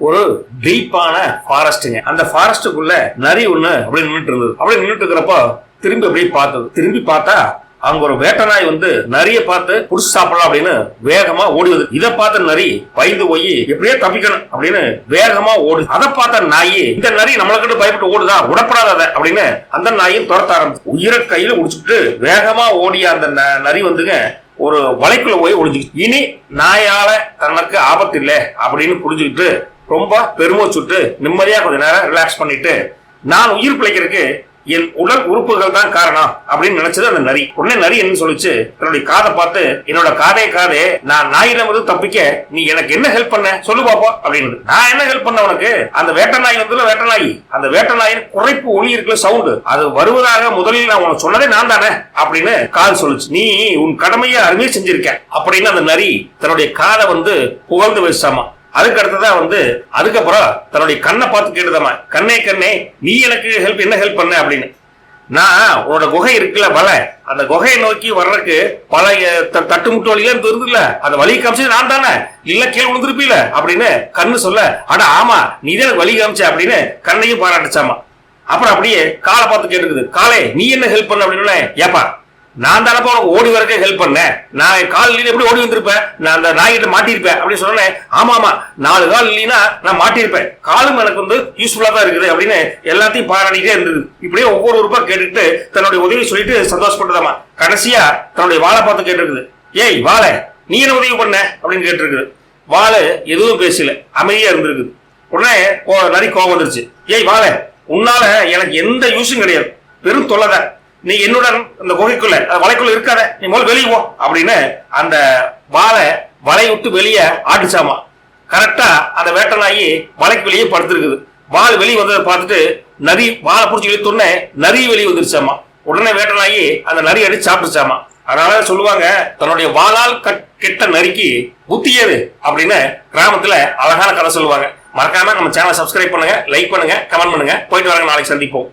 ஒரு டீப்பான ஃபாரஸ்ட்டுங்க. அந்த ஃபாரஸ்ட்டுக்குள்ள நரி ஒண்ணு அப்படி நின்றுட்டு இருந்தது. அப்படி நின்றுட்டு இருக்கிறப்போ திரும்பி அப்படியே பார்த்தது. திரும்பி பார்த்தா அங்க ஒரு வேட்டை நாய் நரிய பார்த்து புடிச்சு சாப்பிடலாம் அப்படின்னு வேகமா ஓடுவது. இதை பார்த்த நரி பயந்து போய் எப்படியே தப்பிக்கணும் அப்படின்னு வேகமா ஓடு. அதை பார்த்த நாயி இந்த நரி நம்மளுக்கிட்ட பயப்பட்டு ஓடுதா, உடப்படாத அப்படின்னு அந்த நாயும் துரத்த ஆரம்பிச்சு உயிரை கையில உடிச்சுட்டு வேகமா ஓடிய அந்த நரி ஒரு வலைக்குள்ள போய் ஒளிஞ்சுக்கிட்டு இனி நாயால தனக்கு ஆபத்து இல்லை அப்படின்னு புரிஞ்சுக்கிட்டு ரொம்ப பெருமூச்சுட்டு நிம்மதியா கொஞ்ச நேரம் ரிலாக்ஸ் பண்ணிட்டு நான் உயிர் பிழைக்கிறதுக்கு என் உடல் உறுப்புகள் தான் காரணம் அப்படின்னு நினைச்சது அந்த நரி. உடனே நரி என்ன சொல்லிச்சு, தன்னுடைய காதை பார்த்து என்னோட காதே நான் நாயிடம் தப்பிக்க நீ எனக்கு என்ன ஹெல்ப் பண்ண சொல்லு பாப்போம் அப்படின்னு. நான் என்ன ஹெல்ப் பண்ண உனக்கு? அந்த வேட்டை நாய் வேட்டை நாய் அந்த வேட்டை நாயின் குறைப்பு ஒலி இருக்குல்ல, சவுண்டு, அது வருவதாக முதலில் நான் உனக்கு சொன்னதே நான் தானே அப்படின்னு காது சொல்லுச்சு. நீ உன் கடமையை அருமையா செஞ்சிருக்க அப்படின்னு அந்த நரி தன்னுடைய காதை புகழ்ந்து வச்சாமா. அதுக்கு அடுத்ததான் அதுக்கப்புறம் தன்னுடைய கண்ணை பார்த்து கேட்டுதாமா, கண்ணே நீ எனக்கு என்ன ஹெல்ப் பண்ண அப்படின்னு. நான் உன்னோட குகை இருக்குல்ல வலை, அந்த குகையை நோக்கி வர்றதுக்கு பல தட்டு முட்டு வழியில இருந்துல, அந்த வழி காமிச்சது நான் தானே, இல்ல கீழே விழுந்திருப்பீல அப்படின்னு கண்ணு சொல்ல, அட ஆமா நீ தான் வழி காமிச்ச அப்படின்னு கண்ணையும் பாராட்டுச்சாமா. அப்புறம் அப்படியே காலை பார்த்து கேட்டுக்குது, காலே நீ என்ன ஹெல்ப் பண்ண அப்படின்னு. ஏப்பா நான் தானப்பா உனக்கு ஓடி வரக்கே ஹெல்ப் பண்ணேன், நான் கால் இல்லைன்னு எப்படி ஓடி வந்திருப்பேன், நான் அந்த நாய்கிட்ட மாட்டிருப்பேன் அப்படின்னு சொன்னேன். ஆமா 4 கால் இல்லைன்னா நான் மாட்டிருப்பேன், காலும் எனக்கு யூஸ்ஃபுல்லா தான் இருக்குது அப்படின்னு எல்லாத்தையும் பாராட்டிட்டே இருந்தது. இப்படியே ஒவ்வொரு ரூபாய் கேட்டுட்டு தன்னுடைய உதவி சொல்லிட்டு சந்தோஷப்பட்டதாமா. கடைசியா தன்னுடைய வாழை பார்த்து கேட்டிருக்குது, ஏய் வாழை நீ என்ன உதவி பண்ண அப்படின்னு கேட்டிருக்குது. வாழை எதுவும் பேசல, அமைதியா இருந்திருக்குது. உடனே நரி கோவம் வந்துருச்சு, ஏய் வாழை உன்னால எனக்கு எந்த யூஸும் கிடையாது, பெரும் தொல்லைதான், நீ என்னுடன் இந்த குகைக்குள்ள வலைக்குள்ள இருக்காத, நீ முதல்ல வெளியே போ அப்படின்னு அந்த வலை விட்டு வெளியே ஆட்டுச்சாமா. கரெக்டா அந்த வேட்டை நாயி வலைக்கு வெளியே படுத்திருக்குது. வால் வெளியே வந்ததை பார்த்துட்டு நரி வாழை பிடிச்சி இழுத்தோடனே நரி வெளியே வந்துருச்சாமா. உடனே வேட்டை நாயி அந்த நரி அடிச்சு சாப்பிட்டுச்சாமா. அதனால சொல்லுவாங்க, தன்னுடைய வாளால் கெட்ட நரிக்கு புத்தி ஏது அப்படின்னு கிராமத்துல அழகான கதை சொல்லுவாங்க. மறக்காம நம்ம சேனலை சப்ஸ்கிரைப் பண்ணுங்க, லைக் பண்ணுங்க, கமெண்ட் பண்ணுங்க. போயிட்டு வரங்க, நாளைக்கு சந்திப்போம்.